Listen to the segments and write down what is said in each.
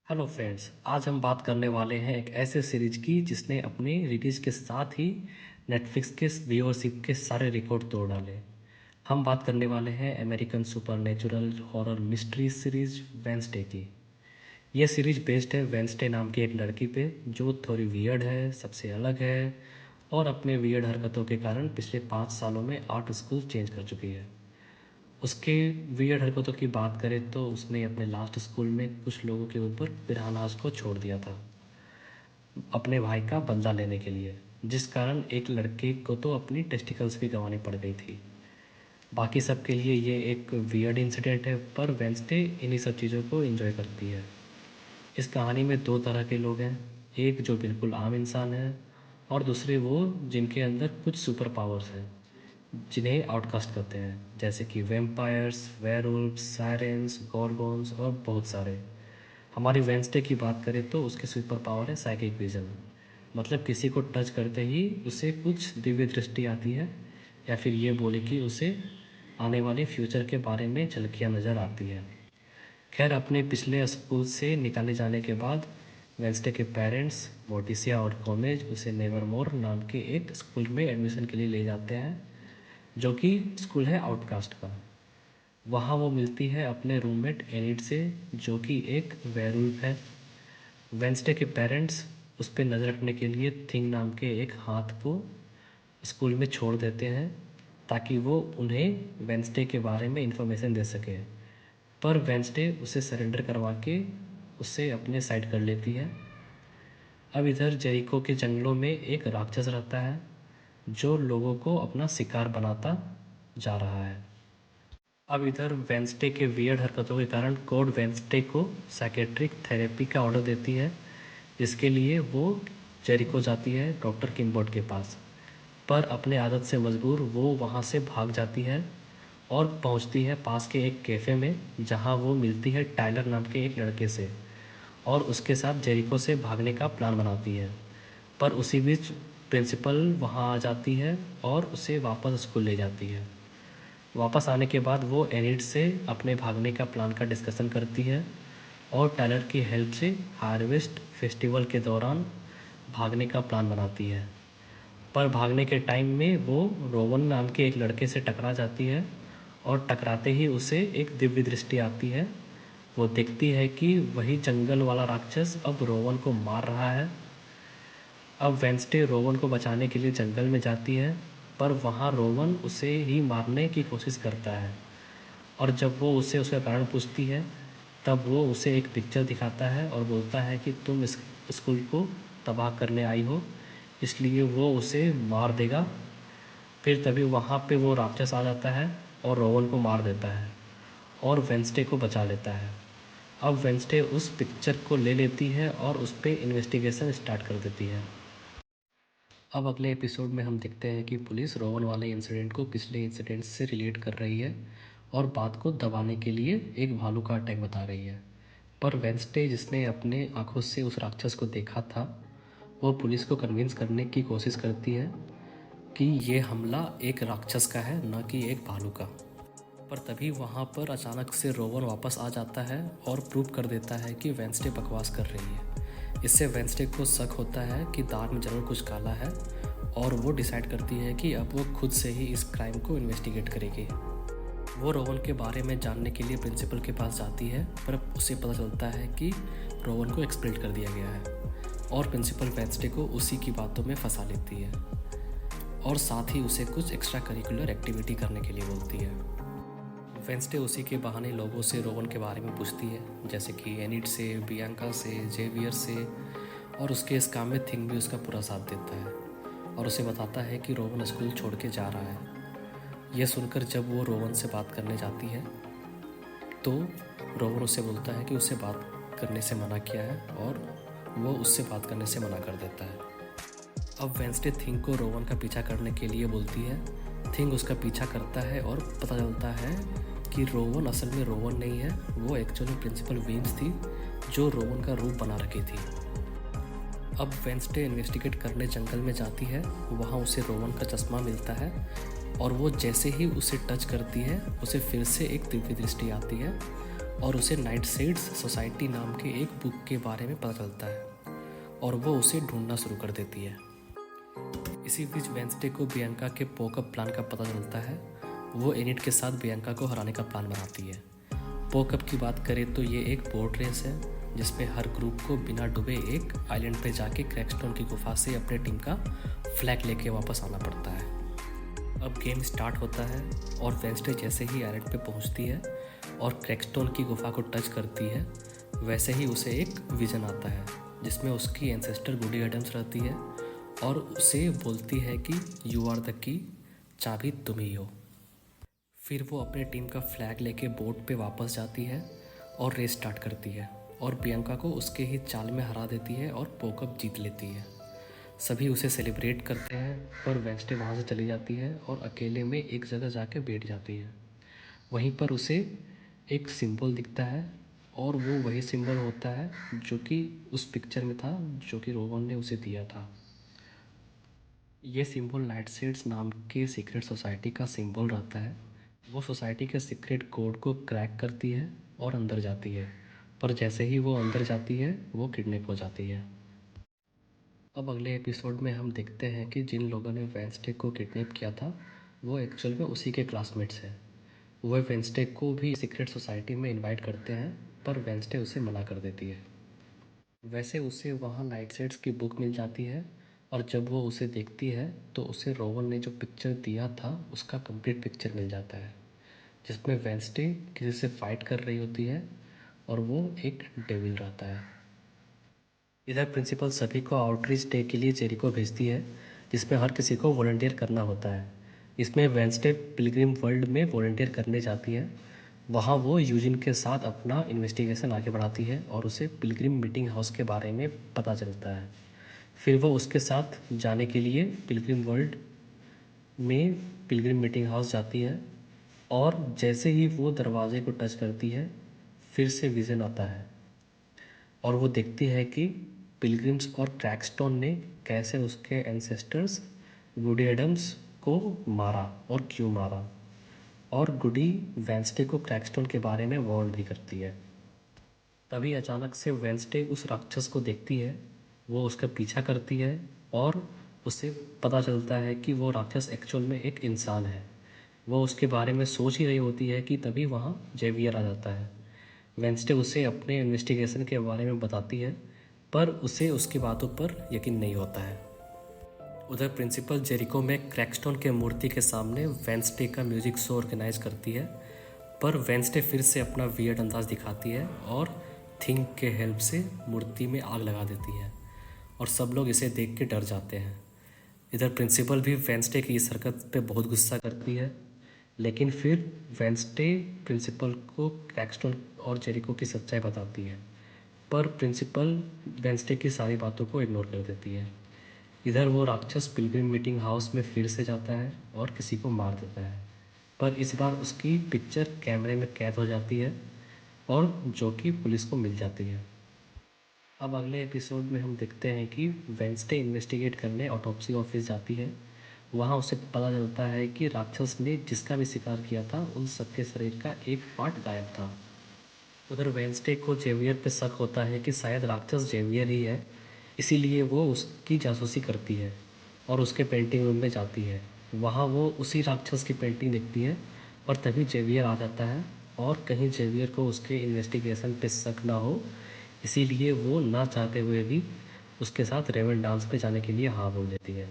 Hello friends, आज हम बात करने वाले हैं एक ऐसे सीरीज की जिसने अपनी रिलीज के साथ ही नेटफ्लिक्स के व्यूअरशिप के सारे रिकॉर्ड तोड़ डाले। हम बात करने वाले हैं American supernatural horror mystery series Wednesday की। यह सीरीज बेस्ड है वेंसडे नाम की एक लड़की पे जो थोड़ी वियर्ड है, सबसे अलग है और अपने वियर्ड हरकतों के कारण पिछले 5 सालों में 8 स्कूल चेंज कर चुकी है। उसके वियर्ड हरकतों की बात करें तो उसने अपने लास्ट स्कूल में कुछ लोगों के ऊपर पिरानास को छोड़ दिया था अपने भाई का बदला लेने के लिए, जिस कारण एक लड़के को तो अपनी टेस्टिकल्स भी गंवानी पड़ गई थी। बाकी सब के लिए ये एक वियर्ड इंसिडेंट है, पर वेंसडे इन्हीं सब चीज़ों को एंजॉय करती है। इस कहानी में दो तरह के लोग हैं, एक जो बिल्कुल आम इंसान है और दूसरे वो जिनके अंदर कुछ सुपर पावर्स हैं, जिन्हें आउटकास्ट करते हैं, जैसे कि वेम्पायर्स, वेयरवुल्व्स, सायरेंस, गॉर्गोन्स और बहुत सारे। हमारी वेंसडे की बात करें तो उसके सुपर पावर है साइकिक विजन, मतलब किसी को टच करते ही उसे कुछ दिव्य दृष्टि आती है, या फिर ये बोले कि उसे आने वाले फ्यूचर के बारे में झलकियाँ नज़र आती है। खैर, अपने पिछले स्कूल से निकाले जाने के बाद वेंसडे के पेरेंट्स मोटिसिया और गोमेज उसे नेवरमोर नाम के एक स्कूल में एडमिशन के लिए ले जाते हैं, जो कि स्कूल है आउटकास्ट का। वहाँ वो मिलती है अपने रूममेट एनिड से, जो कि एक वेयरवुल्फ है। वेंसडे के पेरेंट्स उस पर नज़र रखने के लिए थिंग नाम के एक हाथ को स्कूल में छोड़ देते हैं, ताकि वो उन्हें वेंसडे के बारे में इंफॉर्मेशन दे सके। पर वेंसडे उसे सरेंडर करवा के उससे अपने साइड कर लेती है। अब इधर जेरिको के जंगलों में एक राक्षस रहता है जो लोगों को अपना शिकार बनाता जा रहा है। अब इधर वेंसडे के वियर्ड हरकतों के कारण कोड वेंसडे को साइकेट्रिक थेरेपी का ऑर्डर देती है, जिसके लिए वो जेरिको जाती है डॉक्टर किंगबोर्ड के पास। पर अपने आदत से मजबूर वो वहाँ से भाग जाती है और पहुँचती है पास के एक कैफ़े में, जहाँ वो मिलती है टाइलर नाम के एक लड़के से और उसके साथ जेरिको से भागने का प्लान बनाती है। पर उसी बीच प्रिंसिपल वहाँ आ जाती है और उसे वापस स्कूल ले जाती है। वापस आने के बाद वो एनिड से अपने भागने का प्लान का डिस्कशन करती है और टायलर की हेल्प से हार्वेस्ट फेस्टिवल के दौरान भागने का प्लान बनाती है। पर भागने के टाइम में वो रोवन नाम के एक लड़के से टकरा जाती है और टकराते ही उसे एक दिव्य दृष्टि आती है। वो देखती है कि वही जंगल वाला राक्षस अब रोवन को मार रहा है। अब वेंसडे रोवन को बचाने के लिए जंगल में जाती है, पर वहाँ रोवन उसे ही मारने की कोशिश करता है और जब वो उसे उसका कारण पूछती है, तब वो उसे एक पिक्चर दिखाता है और बोलता है कि तुम इस स्कूल को तबाह करने आई हो, इसलिए वो उसे मार देगा। फिर तभी वहाँ पे वो राक्षस आ जाता है और रोवन को मार देता है और वेंसडे को बचा लेता है। अब वेंसडे उस पिक्चर को ले लेती है और उस पर इन्वेस्टिगेशन स्टार्ट कर देती है। अब अगले एपिसोड में हम देखते हैं कि पुलिस रोवन वाले इंसिडेंट को पिछले इंसिडेंट से रिलेट कर रही है और बात को दबाने के लिए एक भालू का अटैक बता रही है। पर वेंसडे, जिसने अपने आंखों से उस राक्षस को देखा था, वो पुलिस को कन्विंस करने की कोशिश करती है कि ये हमला एक राक्षस का है, न कि एक भालू का। पर तभी वहाँ पर अचानक से रोवन वापस आ जाता है और प्रूव कर देता है कि वेंसडे बकवास कर रही है। इससे वेंसडे को शक होता है कि दाग में ज़रूर कुछ काला है और वो डिसाइड करती है कि अब वो खुद से ही इस क्राइम को इन्वेस्टिगेट करेगी। वो रोवन के बारे में जानने के लिए प्रिंसिपल के पास जाती है, पर उसे पता चलता है कि रोवन को एक्सप्लेट कर दिया गया है और प्रिंसिपल वेंसडे को उसी की बातों में फंसा लेती है और साथ ही उसे कुछ एक्स्ट्रा करिकुलर एक्टिविटी करने के लिए बोलती है। वेंसडे उसी के बहाने लोगों से रोवन के बारे में पूछती है, जैसे कि एनिड से, बियांका से, जेवियर से, और उसके इस काम में थिंग भी उसका पूरा साथ देता है और उसे बताता है कि रोवन स्कूल छोड़ के जा रहा है। यह सुनकर जब वो रोवन से बात करने जाती है तो रोवन उसे बोलता है कि उसे बात करने से मना किया है और वो उससे बात करने से मना कर देता है। अब वेंसडे थिंग को रोवन का पीछा करने के लिए बोलती है। थिंग उसका पीछा करता है और पता चलता है कि रोवन असल में रोवन नहीं है, वो एक्चुअली प्रिंसिपल वीन्स थी जो रोवन का रूप बना रखी थी। अब वेंसडे इन्वेस्टिगेट करने जंगल में जाती है, वहाँ उसे रोवन का चश्मा मिलता है और वो जैसे ही उसे टच करती है उसे फिर से एक दिव्य दृष्टि आती है और उसे नाइट शेड्स सोसाइटी नाम के एक बुक के बारे में पता चलता है और वो उसे ढूंढना शुरू कर देती है। इसी बीच वेंसडे को बियांका के पोकअप प्लान का पता चलता है। वो एनिट के साथ बियांका को हराने का प्लान बनाती है। पोकअप की बात करें तो ये एक बोट रेस है जिसमें हर ग्रुप को बिना डूबे एक आइलैंड पे जाके क्रैकस्टोन की गुफा से अपने टीम का फ्लैग लेके वापस आना पड़ता है। अब गेम स्टार्ट होता है और वेंसडे जैसे ही आइलैंड पे पहुंचती है और क्रैकस्टोन की गुफा को टच करती है, वैसे ही उसे एक विजन आता है जिसमें उसकी एंसेस्टर गुडी एडम्स रहती है और उसे बोलती है कि यू आर द की, चाबी तुम ही हो। फिर वो अपने टीम का फ्लैग लेके बोट पे वापस जाती है और रेस स्टार्ट करती है और बियांका को उसके ही चाल में हरा देती है और पोकअप जीत लेती है। सभी उसे सेलिब्रेट करते हैं पर वेंसडे वहाँ से चली जाती है और अकेले में एक जगह जाके बैठ जाती है। वहीं पर उसे एक सिंबल दिखता है और वो वही सिंबल होता है जो कि उस पिक्चर में था जो कि रोहन ने उसे दिया था। ये सिंबल नाइटशेड्स नाम के सीक्रेट सोसाइटी का सिंबल रहता है। वो सोसाइटी के सीक्रेट कोड को क्रैक करती है और अंदर जाती है, पर जैसे ही वो अंदर जाती है वो किडनैप हो जाती है। अब अगले एपिसोड में हम देखते हैं कि जिन लोगों ने वेंसडे को किडनैप किया था वो एक्चुअल में उसी के क्लासमेट्स हैं। वो वेंसडे को भी सीक्रेट सोसाइटी में इनवाइट करते हैं पर वेंसडे उसे मना कर देती है। वैसे उसे वहाँ नाइटशेड्स की बुक मिल जाती है और जब वो उसे देखती है तो उसे रोवन ने जो पिक्चर दिया था उसका कंप्लीट पिक्चर मिल जाता है जिसमें वेंसडे किसी से फाइट कर रही होती है और वो एक डेविल रहता है। इधर प्रिंसिपल सभी को आउटरीच डे के लिए जेरिको भेजती है जिसमें हर किसी को वॉलंटियर करना होता है। इसमें वेंसडे पिलग्रिम वर्ल्ड में वॉलंटियर करने जाती है। वहाँ वो यूजिन के साथ अपना इन्वेस्टिगेशन आगे बढ़ाती है और उसे पिलग्रिम मीटिंग हाउस के बारे में पता चलता है। फिर वो उसके साथ जाने के लिए पिलग्रिम वर्ल्ड में पिलग्रिम मीटिंग हाउस जाती है और जैसे ही वो दरवाजे को टच करती है फिर से विज़न आता है और वो देखती है कि पिलग्रिम्स और क्रैकस्टोन ने कैसे उसके एंसेस्टर्स गुडी एडम्स को मारा और क्यों मारा, और गुडी वेंसडे को क्रैकस्टोन के बारे में वार्न भी करती है। तभी अचानक से वेंसडे उस राक्षस को देखती है। वो उसका पीछा करती है और उसे पता चलता है कि वो राक्षस एक्चुअल में एक इंसान है। वो उसके बारे में सोच ही रही होती है कि तभी वहाँ जेवियर आ जाता है। वेंसडे उसे अपने इन्वेस्टिगेशन के बारे में बताती है पर उसे उसकी बातों पर यकीन नहीं होता है। उधर प्रिंसिपल जेरिको में क्रैकस्टोन के मूर्ति के सामने वेंसडे का म्यूजिक शो ऑर्गेनाइज करती है पर वेंसडे फिर से अपना वियर्ड अंदाज दिखाती है और थिंक के हेल्प से मूर्ति में आग लगा देती है और सब लोग इसे देख के डर जाते हैं। इधर प्रिंसिपल भी वेंसडे की इस हरकत पे बहुत गुस्सा करती है, लेकिन फिर वेंसडे प्रिंसिपल को क्रैकस्टोन और जेरिको की सच्चाई बताती है पर प्रिंसिपल वेंसडे की सारी बातों को इग्नोर कर देती है। इधर वो राक्षस पिलग्रिम मीटिंग हाउस में फिर से जाता है और किसी को मार देता है पर इस बार उसकी पिक्चर कैमरे में कैद हो जाती है और जो कि पुलिस को मिल जाती है। अब अगले एपिसोड में हम देखते हैं कि वेंसडे इन्वेस्टिगेट करने ऑटोप्सी ऑफिस जाती है। वहाँ उसे पता चलता है कि राक्षस ने जिसका भी शिकार किया था उन सबके शरीर का एक पार्ट गायब था। उधर वेंसडे को जेवियर पे शक होता है कि शायद राक्षस जेवियर ही है, इसीलिए वो उसकी जासूसी करती है और उसके पेंटिंग रूम में जाती है। वहाँ वो उसी राक्षस की पेंटिंग देखती है और तभी जेवियर आ जाता है और कहीं जेवियर को उसके इन्वेस्टिगेशन पे शक ना हो, इसीलिए वो ना चाहते हुए भी उसके साथ रेवन डांस पे जाने के लिए हाँ बोल देती है।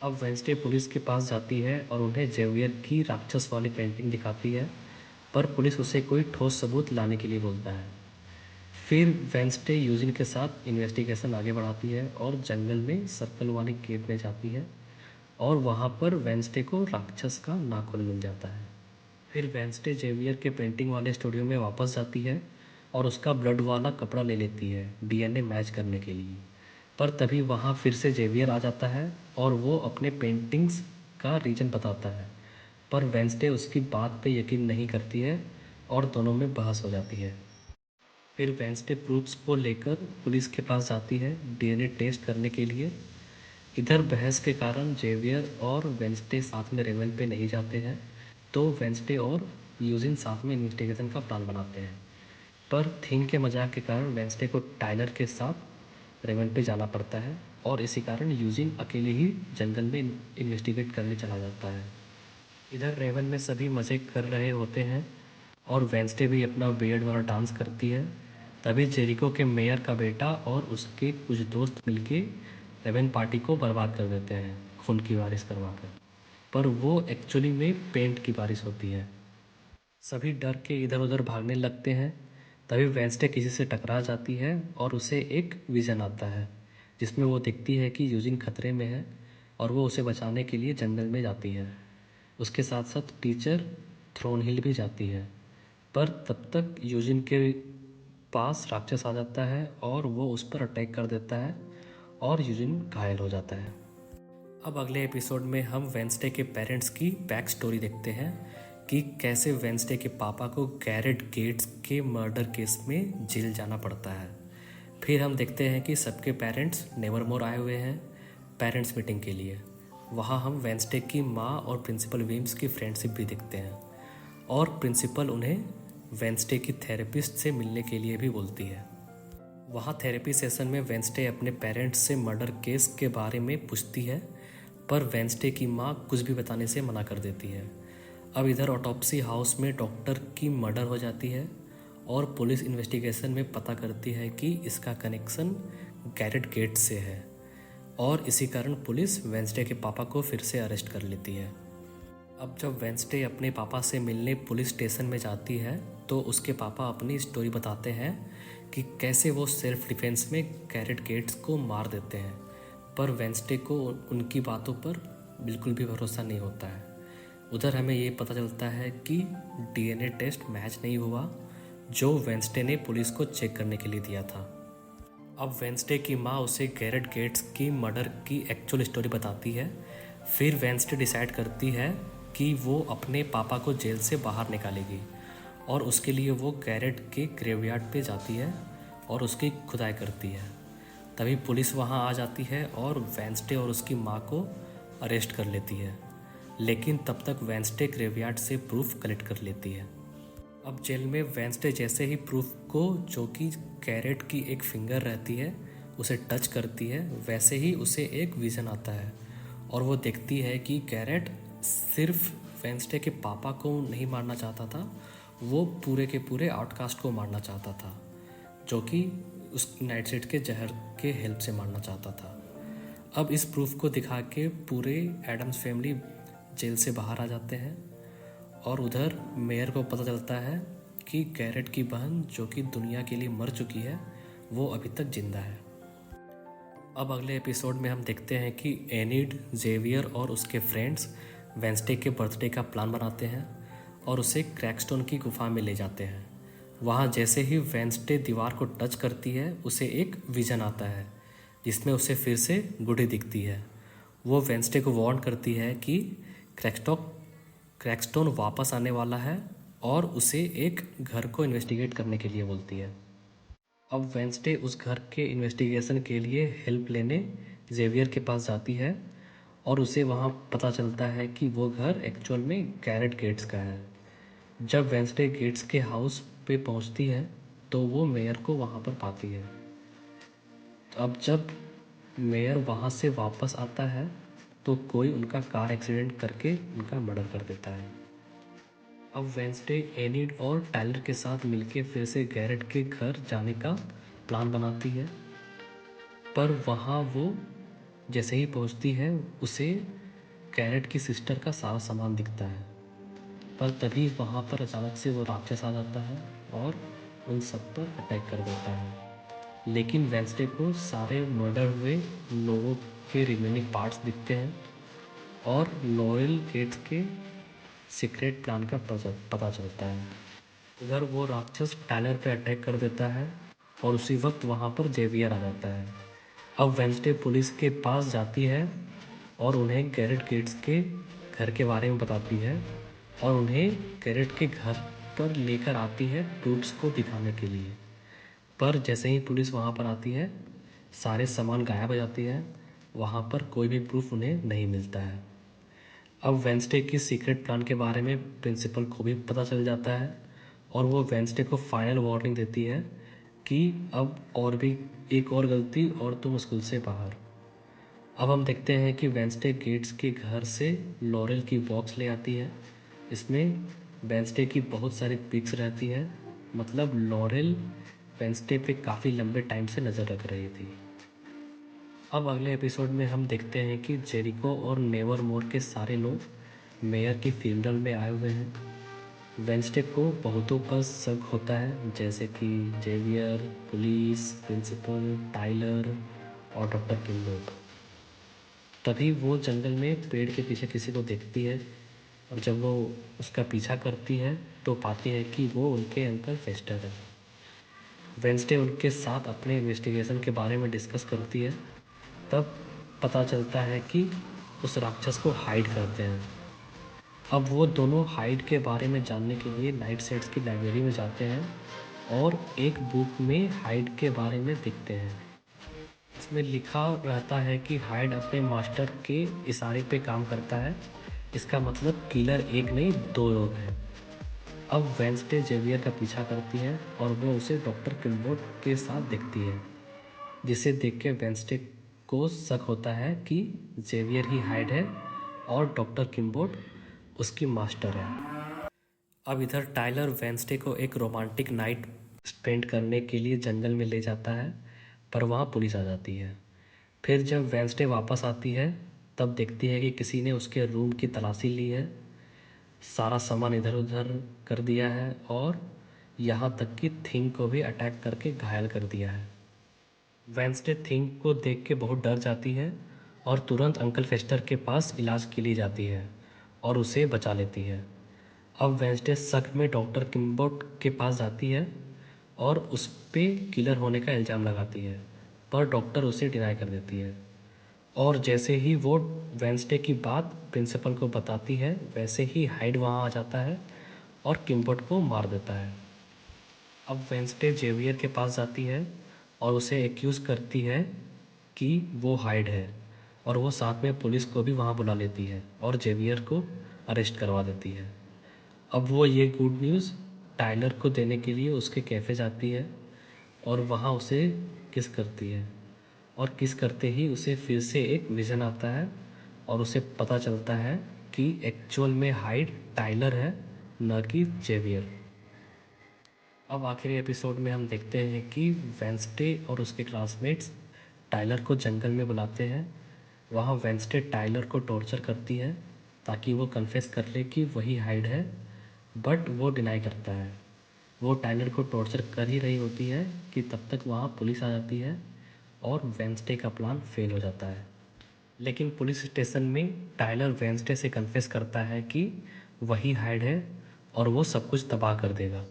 अब वेंसडे पुलिस के पास जाती है और उन्हें जेवियर की राक्षस वाली पेंटिंग दिखाती है पर पुलिस उसे कोई ठोस सबूत लाने के लिए बोलता है। फिर वेंसडे यूजिन के साथ इन्वेस्टिगेशन आगे बढ़ाती है और जंगल में सर्कल वाली केव में जाती है और वहाँ पर वेंसडे को राक्षस का नाखून मिल जाता है। फिर वेंसडे जेवियर के पेंटिंग वाले स्टूडियो में वापस जाती है और उसका ब्लड वाला कपड़ा ले लेती है डीएनए मैच करने के लिए, पर तभी वहाँ फिर से जेवियर आ जाता है और वो अपने पेंटिंग्स का रीजन बताता है पर वेंसडे उसकी बात पे यकीन नहीं करती है और दोनों में बहस हो जाती है। फिर वेंसडे प्रूफ्स को लेकर पुलिस के पास जाती है डीएनए टेस्ट करने के लिए। इधर बहस के कारण जेवियर और वेंसडे साथ में रेवन पे नहीं जाते हैं, तो वेंसडे और यूजिन साथ में इन्वेस्टिगेशन का प्लान बनाते हैं। पर थीम के मजाक के कारण वेंसडे को टाइलर के साथ रेवन पे जाना पड़ता है और इसी कारण यूजिन अकेले ही जंगल में इन्वेस्टिगेट करने चला जाता है। इधर रेवन में सभी मज़े कर रहे होते हैं और वेंसडे भी अपना वियर्ड वाला डांस करती है। तभी जेरिको के मेयर का बेटा और उसके कुछ दोस्त मिलके रेवन पार्टी को बर्बाद कर देते हैं खून की बारिश करवा कर, पर वो एक्चुअली में पेंट की बारिश होती है। सभी डर के इधर उधर भागने लगते हैं। तभी वेंसडे किसी से टकरा जाती है और उसे एक विज़न आता है जिसमें वो देखती है कि यूजिन खतरे में है और वो उसे बचाने के लिए जंगल में जाती है। उसके साथ साथ टीचर थ्रोनहिल भी जाती है, पर तब तक यूजिन के पास राक्षस आ जाता है और वो उस पर अटैक कर देता है और यूजिन घायल हो जाता है। अब अगले एपिसोड में हम वेंसडे के पेरेंट्स की बैक स्टोरी देखते हैं कि कैसे वेंसडे के पापा को गैरेट गेट्स के मर्डर केस में जेल जाना पड़ता है। फिर हम देखते हैं कि सबके पेरेंट्स नेवरमोर आए हुए हैं पेरेंट्स मीटिंग के लिए। वहाँ हम वेंसडे की माँ और प्रिंसिपल विम्स की फ्रेंडशिप भी देखते हैं और प्रिंसिपल उन्हें वेंसडे की थेरेपिस्ट से मिलने के लिए भी बोलती है। वहाँ थेरेपी सेशन में वेंसडे अपने पेरेंट्स से मर्डर केस के बारे में पूछती है, पर वेंसडे की माँ कुछ भी बताने से मना कर देती है। अब इधर ऑटोप्सी हाउस में डॉक्टर की मर्डर हो जाती है और पुलिस इन्वेस्टिगेशन में पता करती है कि इसका कनेक्शन गैरेट गेट से है और इसी कारण पुलिस वेंसडे के पापा को फिर से अरेस्ट कर लेती है। अब जब वेंसडे अपने पापा से मिलने पुलिस स्टेशन में जाती है तो उसके पापा अपनी स्टोरी बताते हैं कि कैसे वो सेल्फ डिफेंस में गैरेट गेट्स को मार देते हैं, पर वेंसडे को उनकी बातों पर बिल्कुल भी भरोसा नहीं होता है। उधर हमें ये पता चलता है कि डीएनए टेस्ट मैच नहीं हुआ जो वेंसडे ने पुलिस को चेक करने के लिए दिया था। अब वेंसडे की माँ उसे गैरेट गेट्स की मर्डर की एक्चुअल स्टोरी बताती है। फिर वेंसडे डिसाइड करती है कि वो अपने पापा को जेल से बाहर निकालेगी और उसके लिए वो गैरेट के ग्रेवयार्ड पे जाती है और उसकी खुदाई करती है। तभी पुलिस वहाँ आ जाती है और वेंसडे और उसकी माँ को अरेस्ट कर लेती है, लेकिन तब तक वेंसडे ग्रेवयार्ड से प्रूफ कलेक्ट कर लेती है। अब जेल में वेंसडे जैसे ही प्रूफ को, जो कि गैरेट की एक फिंगर रहती है, उसे टच करती है, वैसे ही उसे एक विज़न आता है और वो देखती है कि गैरेट सिर्फ वेंसडे के पापा को नहीं मारना चाहता था, वो पूरे के पूरे आउटकास्ट को मारना चाहता था, जो कि उस नाइटशेड के जहर के हेल्प से मारना चाहता था। अब इस प्रूफ को दिखा के पूरे एडम्स फैमिली जेल से बाहर आ जाते हैं और उधर मेयर को पता चलता है कि गैरेट की बहन, जो कि दुनिया के लिए मर चुकी है, वो अभी तक जिंदा है। अब अगले एपिसोड में हम देखते हैं कि एनिड, जेवियर और उसके फ्रेंड्स वेंसडे के बर्थडे का प्लान बनाते हैं और उसे क्रैकस्टोन की गुफा में ले जाते हैं। वहाँ जैसे ही वेंसडे दीवार को टच करती है, उसे एक विजन आता है जिसमें उसे फिर से गुडी दिखती है। वो वेंसडे को वार्न करती है कि क्रैकस्टोन वापस आने वाला है और उसे एक घर को इन्वेस्टिगेट करने के लिए बोलती है। अब वेंसडे उस घर के इन्वेस्टिगेशन के लिए हेल्प लेने जेवियर के पास जाती है और उसे वहाँ पता चलता है कि वो घर एक्चुअल में गैरेट गेट्स का है। जब वेंसडे गेट्स के हाउस पे पहुँचती है तो वो मेयर को वहाँ पर पाती है। अब जब मेयर वहाँ से वापस आता है तो कोई उनका कार एक्सीडेंट करके उनका मर्डर कर देता है। अब वेंसडे एनिड और टाइलर के साथ मिलके फिर से गैरेट के घर जाने का प्लान बनाती है, पर वहाँ वो जैसे ही पहुँचती है उसे गैरेट की सिस्टर का सारा सामान दिखता है, पर तभी वहाँ पर अचानक से वो राक्षस आ जाता है और उन सब पर अटैक कर देता है। लेकिन वेंसडे को सारे मर्डर हुए लोगों के रिमेनिंग पार्ट्स दिखते हैं और लॉयल गेट्स के सीक्रेट प्लान का पता चलता है। उधर वो राक्षस टाइलर पे अटैक कर देता है और उसी वक्त वहाँ पर जेवियर आ जाता है। अब वेंसडे पुलिस के पास जाती है और उन्हें गैरेट गेट्स के घर के बारे में बताती है और उन्हें गैरेट के घर पर लेकर आती है प्रूफ्स को दिखाने के लिए। पर जैसे ही पुलिस वहाँ पर आती है, सारे सामान गायब हो जाती है, वहाँ पर कोई भी प्रूफ उन्हें नहीं मिलता है। अब वेंसडे की सीक्रेट प्लान के बारे में प्रिंसिपल को भी पता चल जाता है और वो वेंसडे को फाइनल वार्निंग देती है कि अब और भी एक और गलती और तुम स्कूल से बाहर। अब हम देखते हैं कि वेंसडे गेट्स के घर से लॉरेल की बॉक्स ले आती है। इसमें वेंसडे की बहुत सारी पिक्स रहती है, मतलब लॉरेल वेंसडे पे काफ़ी लंबे टाइम से नज़र रख रही थी। अब अगले एपिसोड में हम देखते हैं कि जेरिको और नेवरमोर के सारे लोग मेयर की फ्यूनरल में आए हुए हैं। वेंसडे को बहुतों पर शक होता है, जैसे कि जेवियर, पुलिस, प्रिंसिपल, टाइलर और डॉक्टर किम्बर्ट। तभी वो जंगल में पेड़ के पीछे किसी को देखती है, और जब वो उसका पीछा करती है तो पाती है कि वो उनके अंकल फेस्टर है। वेंसडे उनके साथ अपने इन्वेस्टिगेशन के बारे में डिस्कस करती है। तब पता चलता है कि उस राक्षस को हाइड करते हैं। अब वो दोनों हाइड के बारे में जानने के लिए नाइट सेट्स की लाइब्रेरी में जाते हैं और एक बुक में हाइड के बारे में देखते हैं। इसमें लिखा रहता है कि हाइड अपने मास्टर के इशारे पे काम करता है। इसका मतलब किलर एक नहीं दो लोग हैं। अब वेंसडे जेवियर का पीछा करती है और वो उसे डॉक्टर किम्बोर्ड के साथ देखती है, जिसे देख के वेंसडे को शक होता है कि जेवियर ही हाइड है और डॉक्टर किम्बोर्ड उसकी मास्टर है। अब इधर टाइलर वेंसडे को एक रोमांटिक नाइट स्पेंड करने के लिए जंगल में ले जाता है, पर वहाँ पुलिस आ जाती है। फिर जब वेंसडे वापस आती है तब देखती है कि किसी ने उसके रूम की तलाशी ली है, सारा सामान इधर उधर कर दिया है और यहाँ तक कि थिंग को भी अटैक करके घायल कर दिया है। वेंसडे थिंग को देख के बहुत डर जाती है और तुरंत अंकल फेस्टर के पास इलाज के लिए जाती है और उसे बचा लेती है। अब वेंसडे शक में डॉक्टर किम्बोर्ड के पास जाती है और उस पे किलर होने का इल्ज़ाम लगाती है, पर डॉक्टर उसे डिनाई कर देती है। और जैसे ही वो वेंसडे की बात प्रिंसिपल को बताती है, वैसे ही हाइड वहाँ आ जाता है और किम्बोर्ड को मार देता है। अब वेंसडे जेवियर के पास जाती है और उसे एक्यूज़ करती है कि वो हाइड है, और वो साथ में पुलिस को भी वहाँ बुला लेती है और जेवियर को अरेस्ट करवा देती है। अब वो ये गुड न्यूज़ टाइलर को देने के लिए उसके कैफ़े जाती है और वहाँ उसे किस करती है, और किस करते ही उसे फिर से एक विज़न आता है और उसे पता चलता है कि एक्चुअल में हाइड टाइलर है, न कि जेवियर। अब आखिरी एपिसोड में हम देखते हैं कि वेंसडे और उसके क्लासमेट्स टाइलर को जंगल में बुलाते हैं। वहाँ वेंसडे टाइलर को टॉर्चर करती है ताकि वो कन्फेस कर ले कि वही हाइड है, बट वो डिनाई करता है। वो टाइलर को टॉर्चर कर ही रही होती है कि तब तक वहाँ पुलिस आ जाती है और वेंसडे का प्लान फेल हो जाता है। लेकिन पुलिस स्टेशन में टाइलर वेंसडे से कन्फेस करता है कि वही हाइड है और वो सब कुछ तबाह कर देगा।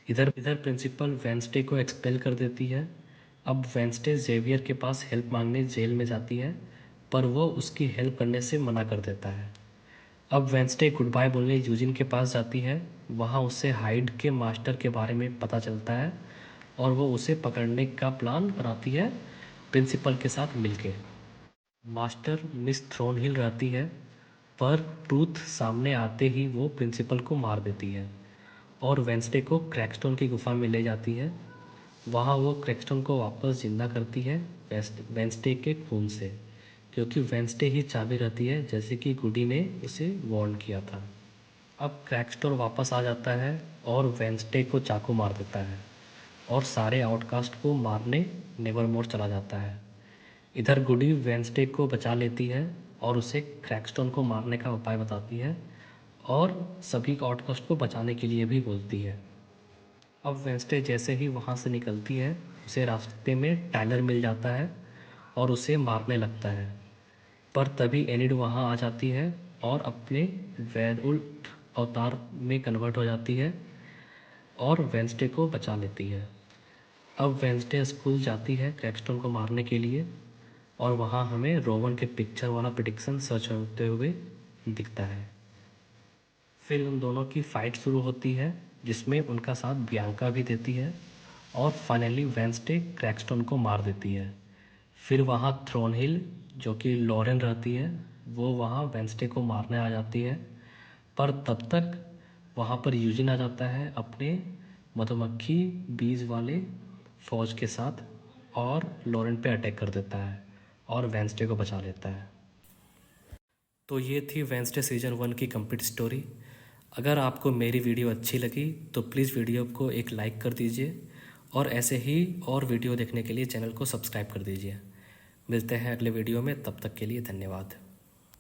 इधर इधर प्रिंसिपल वेंसडे को एक्सपेल कर देती है। अब वेंसडे जेवियर के पास हेल्प मांगने जेल में जाती है, पर वो उसकी हेल्प करने से मना कर देता है। अब वेंसडे गुड बाय बोलने यूजिन के पास जाती है। वहाँ उससे हाइड के मास्टर के बारे में पता चलता है और वो उसे पकड़ने का प्लान बनाती है प्रिंसिपल के साथ मिलके। मास्टर मिस थ्रोनहिल रहती है, पर ट्रूथ सामने आते ही वो प्रिंसिपल को मार देती है और वेंसडे को क्रैकस्टोन की गुफा में ले जाती है। वहाँ वो क्रैकस्टोन को वापस जिंदा करती है वेंसडे के खून से, क्योंकि वेंसडे ही चाबी रहती है, जैसे कि गुडी ने उसे वार्न किया था। अब क्रैकस्टोन वापस आ जाता है और वेंसडे को चाकू मार देता है और सारे आउटकास्ट को मारने नेवरमोर चला जाता है। इधर गुडी वेंसडे को बचा लेती है और उसे क्रैकस्टोन को मारने का उपाय बताती है और सभी आउटकास्ट को बचाने के लिए भी बोलती है। अब वेंसडे जैसे ही वहाँ से निकलती है, उसे रास्ते में टाइलर मिल जाता है और उसे मारने लगता है, पर तभी एनिड वहाँ आ जाती है और अपने वेयरवुल्फ अवतार में कन्वर्ट हो जाती है और वेंसडे को बचा लेती है। अब वेंसडे स्कूल जाती है क्रैकस्टोन को मारने के लिए, और वहाँ हमें रोवन के पिक्चर वाला प्रेडिक्शन सच होते हुए दिखता है। फिर उन दोनों की फ़ाइट शुरू होती है, जिसमें उनका साथ बियांका भी देती है और फाइनली वेंसडे क्रैकस्टोन को मार देती है। फिर वहाँ थ्रोनहिल, जो कि लॉरेन रहती है, वो वहाँ वेंसडे को मारने आ जाती है, पर तब तक वहाँ पर यूजिन आ जाता है अपने मधुमक्खी बीज वाले फौज के साथ और लॉरेन पे अटैक कर देता है और वेंसडे को बचा लेता है। तो ये थी वेंसडे सीजन 1 की कंप्लीट स्टोरी। अगर आपको मेरी वीडियो अच्छी लगी तो प्लीज़ वीडियो को एक लाइक कर दीजिए और ऐसे ही और वीडियो देखने के लिए चैनल को सब्सक्राइब कर दीजिए। मिलते हैं अगले वीडियो में, तब तक के लिए धन्यवाद।